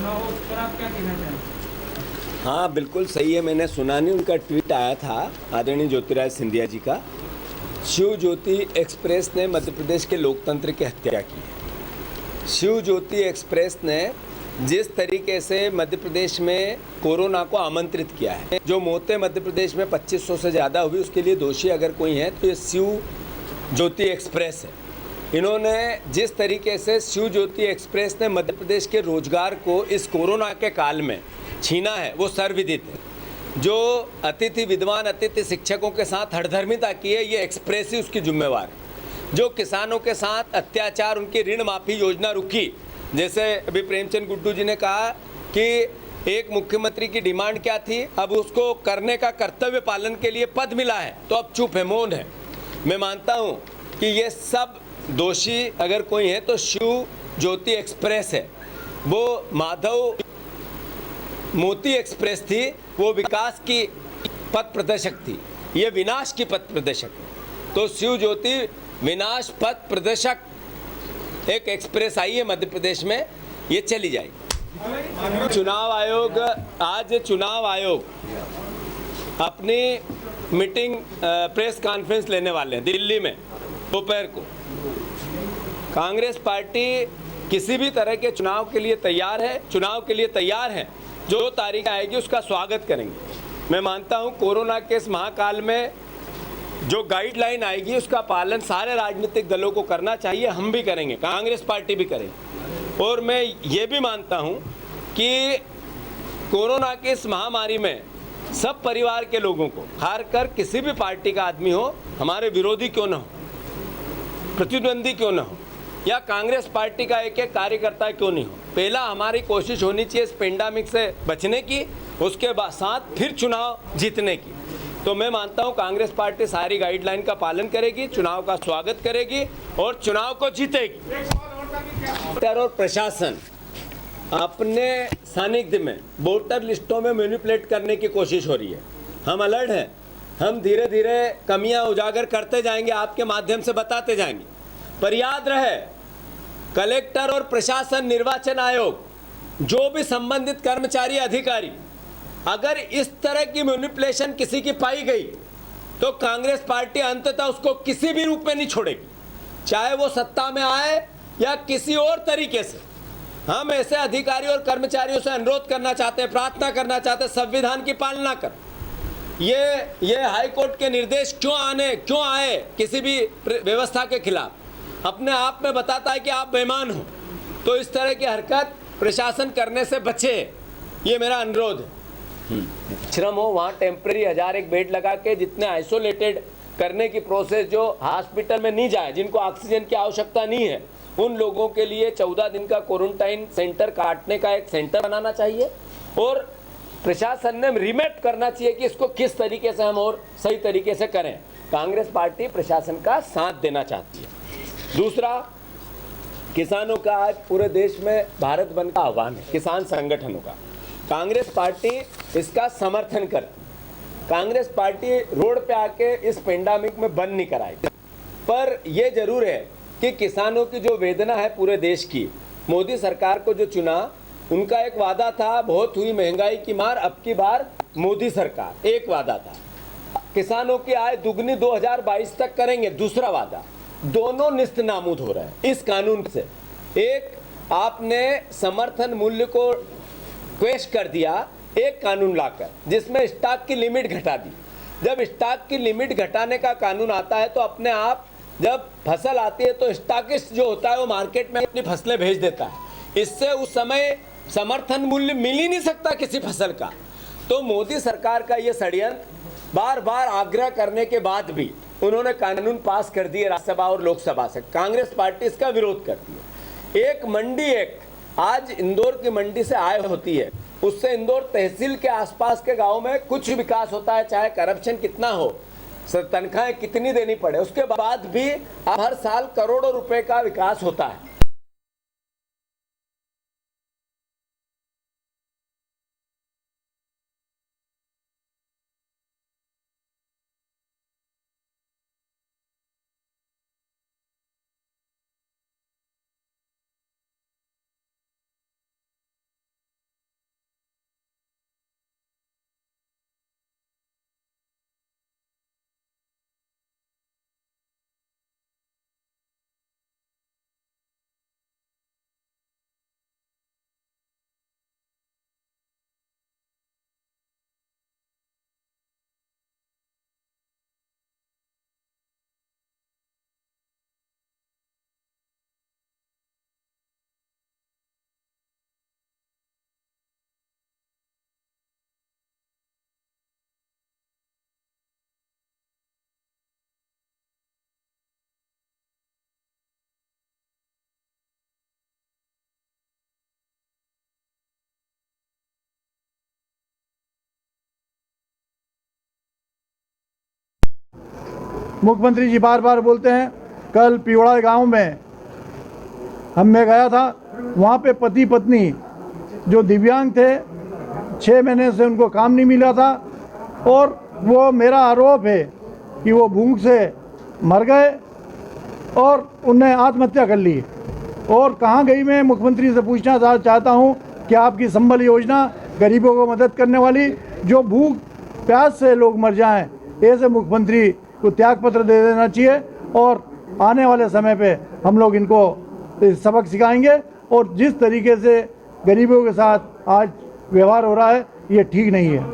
चुनाव हो, उस पर आप क्या कहना चाहेंगे? हाँ बिल्कुल सही है, मैंने सुना नहीं, उनका ट्वीट आया था आदरणीय ज्योतिराज सिंधिया जी का। शिव ज्योति एक्सप्रेस ने मध्य प्रदेश के लोकतंत्र की हत्या की है। शिव ज्योति एक्सप्रेस ने जिस तरीके से मध्य प्रदेश में कोरोना को आमंत्रित किया है, जो मौतें मध्य प्रदेश में 2500 से ज़्यादा हुई, उसके लिए दोषी अगर कोई है तो ये शिव ज्योति एक्सप्रेस है। इन्होंने जिस तरीके से शिव ज्योति एक्सप्रेस ने मध्य प्रदेश के रोजगार को इस कोरोना के काल में छीना है, वो सर्वविदित है। जो अतिथि विद्वान अतिथि शिक्षकों के साथ हठधर्मिता की है, ये एक्सप्रेस ही उसकी जिम्मेवार है। जो किसानों के साथ अत्याचार, उनकी ऋण माफी योजना रुकी, जैसे अभी प्रेमचंद गुड्डू जी ने कहा कि एक मुख्यमंत्री की डिमांड क्या थी, अब उसको करने का कर्तव्य पालन के लिए पद मिला है तो अब चुप है, मौन है। मैं मानता हूँ कि ये सब दोषी अगर कोई है तो शिव ज्योति एक्सप्रेस है। वो माधव मोती एक्सप्रेस थी, वो विकास की पथ प्रदर्शक थी, ये विनाश की पथ प्रदर्शक है। तो शिव ज्योति विनाश पथ प्रदर्शक एक एक्सप्रेस आई है मध्य प्रदेश में, ये चली जाएगी। चुनाव आयोग, आज चुनाव आयोग अपनी मीटिंग प्रेस कॉन्फ्रेंस लेने वाले हैं दिल्ली में दोपहर को। कांग्रेस पार्टी किसी भी तरह के चुनाव के लिए तैयार है, चुनाव के लिए तैयार है। जो तारीख आएगी उसका स्वागत करेंगे। मैं मानता हूं कोरोना के इस महाकाल में जो गाइडलाइन आएगी उसका पालन सारे राजनीतिक दलों को करना चाहिए, हम भी करेंगे, कांग्रेस पार्टी भी करेगी। और मैं ये भी मानता हूं कि कोरोना की इस महामारी में सब परिवार के लोगों को, खासकर किसी भी पार्टी का आदमी हो, हमारे विरोधी क्यों ना हो, प्रतिद्वंदी क्यों ना हो, या कांग्रेस पार्टी का एक एक कार्यकर्ता क्यों नहीं हो, पहला हमारी कोशिश होनी चाहिए इस पेंडेमिक से बचने की, उसके बाद साथ फिर चुनाव जीतने की। तो मैं मानता हूं कांग्रेस पार्टी सारी गाइडलाइन का पालन करेगी, चुनाव का स्वागत करेगी और चुनाव को जीतेगी। और प्रशासन अपने सानिध्य में वोटर लिस्टों में मैनिपुलेट करने की कोशिश हो रही है। हम अलर्ट हैं, हम धीरे धीरे कमियां उजागर करते जाएंगे, आपके माध्यम से बताते जाएंगे। पर याद रहे, कलेक्टर और प्रशासन, निर्वाचन आयोग, जो भी संबंधित कर्मचारी अधिकारी, अगर इस तरह की मैनिपुलेशन किसी की पाई गई तो कांग्रेस पार्टी अंततः उसको किसी भी रूप में नहीं छोड़ेगी, चाहे वो सत्ता में आए या किसी और तरीके से। हम ऐसे अधिकारी और कर्मचारियों से अनुरोध करना चाहते हैं, प्रार्थना करना चाहते हैं, संविधान की पालना कर। ये हाई कोर्ट के निर्देश क्यों आए किसी भी व्यवस्था के खिलाफ, अपने आप में बताता है कि आप बेईमान हो। तो इस तरह की हरकत प्रशासन करने से बचे, ये मेरा अनुरोध है। श्रम हो वहाँ टेम्परेरी 1001 बेड लगा के जितने आइसोलेटेड करने की प्रोसेस, जो हॉस्पिटल में नहीं जाए, जिनको ऑक्सीजन की आवश्यकता नहीं है, उन लोगों के लिए 14 दिन का क्वारंटाइन सेंटर काटने का एक सेंटर बनाना चाहिए। और प्रशासन ने रिमेट करना चाहिए कि इसको किस तरीके से हम और सही तरीके से करें। कांग्रेस पार्टी प्रशासन का साथ देना चाहती है। दूसरा, किसानों का आज पूरे देश में भारत बंद का आह्वान है, किसान संगठनों का। कांग्रेस पार्टी इसका समर्थन करती। कांग्रेस पार्टी रोड पे आके इस पेंडेमिक में बंद नहीं कराई, पर यह जरूर है कि किसानों की जो वेदना है पूरे देश की, मोदी सरकार को जो चुना, उनका एक वादा था, बहुत हुई महंगाई की मार, अब की बार मोदी सरकार, एक वादा था किसानों की आय दुगनी 2022 तक करेंगे, दूसरा वादा। दोनों निस्त नाबूद हो रहे हैं इस कानून से। एक, आपने समर्थन मूल्य को क्वेश कर दिया एक कानून लाकर, जिसमें स्टॉक की लिमिट घटा दी। जब स्टॉक की लिमिट घटाने का कानून आता है तो अपने आप जब फसल आती है तो स्टॉकिस्ट जो होता है वो मार्केट में अपनी फसलें भेज देता है। इससे उस समय समर्थन मूल्य मिल ही नहीं सकता किसी फसल का। तो मोदी सरकार का ये षड्यंत्र, बार बार आग्रह करने के बाद भी उन्होंने कानून पास कर दिए राज्यसभा और लोकसभा से। कांग्रेस पार्टी इसका विरोध करती है। एक मंडी एक्ट, आज इंदौर की मंडी से आय होती है, उससे इंदौर तहसील के आसपास के गांव में कुछ विकास होता है, चाहे करप्शन कितना हो, तनख्वाहें कितनी देनी पड़े, उसके बाद भी हर साल करोड़ों रुपए का विकास होता है। मुख्यमंत्री जी बार बार बोलते हैं। कल पिवड़ा गांव में मैं गया था, वहाँ पे पति पत्नी जो दिव्यांग थे, 6 महीने से उनको काम नहीं मिला था और वो मेरा आरोप है कि वो भूख से मर गए और उन्हें आत्महत्या कर ली। और कहाँ गई, मैं मुख्यमंत्री से पूछना चाहता हूँ कि आपकी संबल योजना गरीबों को मदद करने वाली, जो भूख प्यास से लोग मर जाएं, ऐसे मुख्यमंत्री को त्यागपत्र दे देना चाहिए। और आने वाले समय पे हम लोग इनको सबक सिखाएंगे और जिस तरीके से गरीबों के साथ आज व्यवहार हो रहा है ये ठीक नहीं है।